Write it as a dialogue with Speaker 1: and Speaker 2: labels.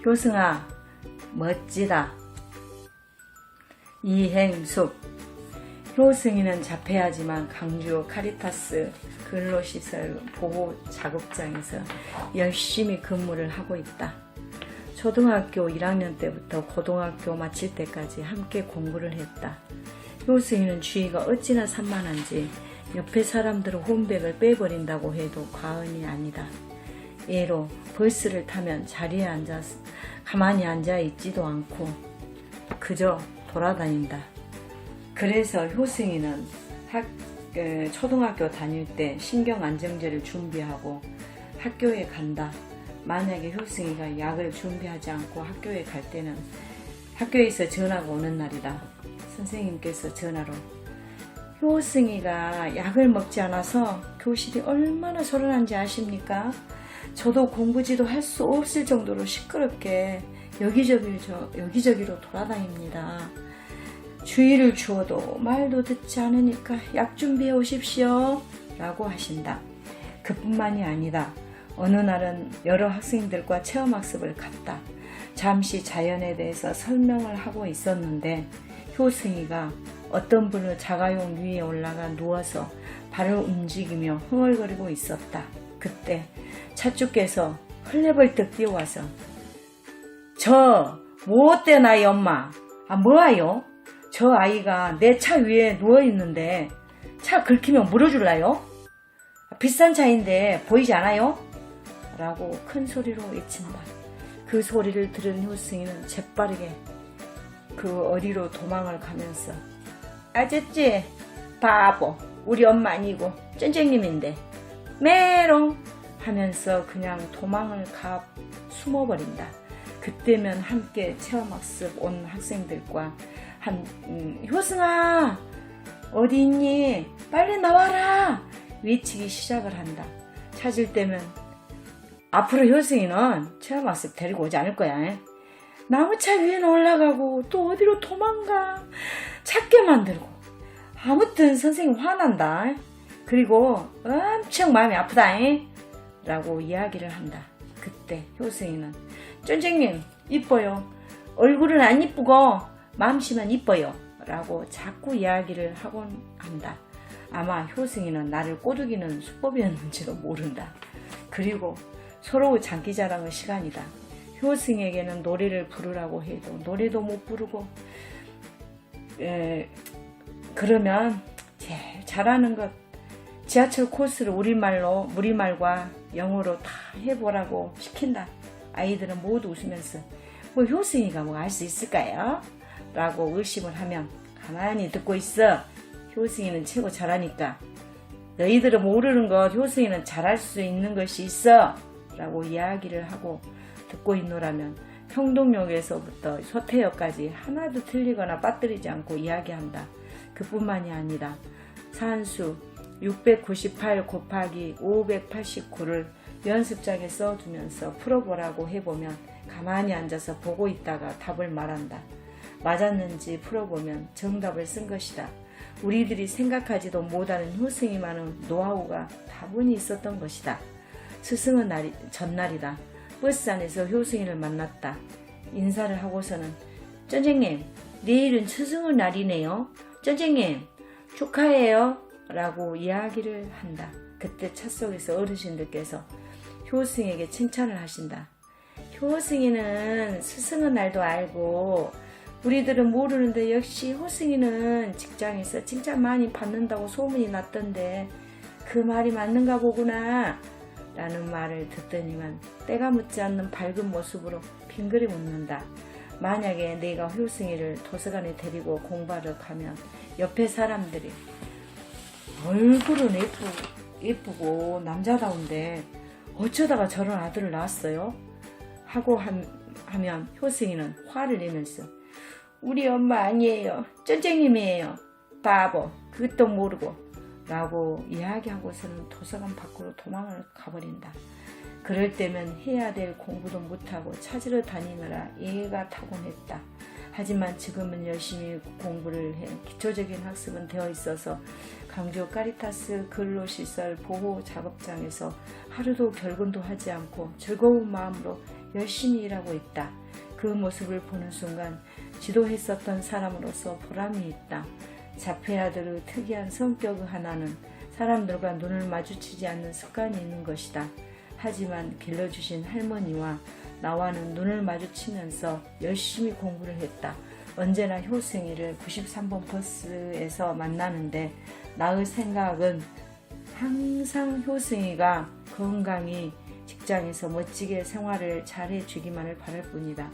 Speaker 1: 효승아, 멋지다. 이행숙. 효승이는 자폐하지만 강주 카리타스 근로시설 보호작업장에서 열심히 근무를 하고 있다. 초등학교 1학년 때부터 고등학교 마칠 때까지 함께 공부를 했다. 효승이는 주의가 어찌나 산만한지 옆에 사람들은 혼백을 빼버린다고 해도 과언이 아니다. 예로 버스를 타면 자리에 앉아서 가만히 앉아있지도 않고 그저 돌아다닌다. 그래서 효승이는 초등학교 다닐 때 신경안정제를 준비하고 학교에 간다. 만약에 효승이가 약을 준비하지 않고 학교에 갈 때는 학교에서 전화가 오는 날이다. 선생님께서 전화로 효승이가 약을 먹지 않아서 교실이 얼마나 소란한지 아십니까? 저도 공부지도 할 수 없을 정도로 시끄럽게 여기저기로 돌아다닙니다. 주의를 주어도 말도 듣지 않으니까 약 준비해 오십시오 라고 하신다. 그뿐만이 아니다. 어느 날은 여러 학생들과 체험학습을 갔다. 잠시 자연에 대해서 설명을 하고 있었는데 효승이가 어떤 분의 자가용 위에 올라가 누워서 발을 움직이며 흥얼거리고 있었다. 그때 차주께서 헐레벌떡 뛰어와서 저 뭐 어때나요 엄마? 뭐하요? 저 아이가 내 차 위에 누워있는데 차 긁히면 물어줄라요? 비싼 차인데 보이지 않아요? 라고 큰 소리로 외친다. 그 소리를 들은 효승이는 재빠르게 그 어디로 도망을 가면서 아저씨 바보 우리 엄마 아니고 쩐쟁님인데 메롱 하면서 그냥 도망을 가 숨어버린다. 그때면 함께 체험학습 온 학생들과 효승아 어디 있니? 빨리 나와라 외치기 시작을 한다. 찾을 때면 앞으로 효승이는 체험학습 데리고 오지 않을 거야. 나무차 위에 올라가고 또 어디로 도망가 찾게 만들고 아무튼 선생님 화난다. 그리고 엄청 마음이 아프다 라고 이야기를 한다. 그때 효승이는 쫀쟁님 이뻐요. 얼굴은 안 이쁘고 마음씨만 이뻐요 라고 자꾸 이야기를 하곤 한다. 아마 효승이는 나를 꼬드기는 수법이었는지도 모른다. 그리고 서로 장기자랑의 시간이다. 효승에게는 노래를 부르라고 해도 노래도 못 부르고 그러면 제일 잘하는 것 지하철 코스를 우리말과 영어로 다 해보라고 시킨다. 아이들은 모두 웃으면서 뭐 효승이가 뭐 알 수 있을까요? 라고 의심을 하면 가만히 듣고 있어. 효승이는 최고 잘하니까. 너희들은 모르는 것 효승이는 잘할 수 있는 것이 있어 라고 이야기를 하고 듣고 있노라면 평동역에서부터 서태역까지 하나도 틀리거나 빠뜨리지 않고 이야기한다. 그뿐만이 아니라 산수 698 곱하기 589를 연습장에 써두면서 풀어보라고 해보면 가만히 앉아서 보고 있다가 답을 말한다. 맞았는지 풀어보면 정답을 쓴 것이다. 우리들이 생각하지도 못하는 효승이만한 노하우가 다분히 있었던 것이다. 스승의 전날이다. 버스 안에서 효승이를 만났다. 인사를 하고서는 쩐쟁님 내일은 스승의 날이네요. 쩐쟁님 축하해요 라고 이야기를 한다. 그때 차 속에서 어르신들께서 효승에게 칭찬을 하신다. 효승이는 스승의 날도 알고 우리들은 모르는데 역시 효승이는 직장에서 칭찬 많이 받는다고 소문이 났던데 그 말이 맞는가 보구나 라는 말을 듣더니만 때가 묻지 않는 밝은 모습으로 빙그레 웃는다. 만약에 내가 효승이를 도서관에 데리고 공부하러 가면 옆에 사람들이 얼굴은 예쁘고 남자다운데 어쩌다가 저런 아들을 낳았어요? 하고 하면 효승이는 화를 내면서 우리 엄마 아니에요. 쩐쟁님이에요. 바보 그것도 모르고 라고 이야기하고서는 도서관 밖으로 도망을 가버린다. 그럴 때면 해야 될 공부도 못하고 찾으러 다니느라 예가 타곤했다. 하지만 지금은 열심히 공부를 해 기초적인 학습은 되어 있어서 광주 카리타스 근로시설 보호 작업장에서 하루도 결근도 하지 않고 즐거운 마음으로 열심히 일하고 있다. 그 모습을 보는 순간 지도했었던 사람으로서 보람이 있다. 자폐아들의 특이한 성격 하나는 사람들과 눈을 마주치지 않는 습관이 있는 것이다. 하지만 길러주신 할머니와 나와는 눈을 마주치면서 열심히 공부를 했다. 언제나 효승이를 93번 버스에서 만나는데 나의 생각은 항상 효승이가 건강히 직장에서 멋지게 생활을 잘해주기만을 바랄 뿐이다.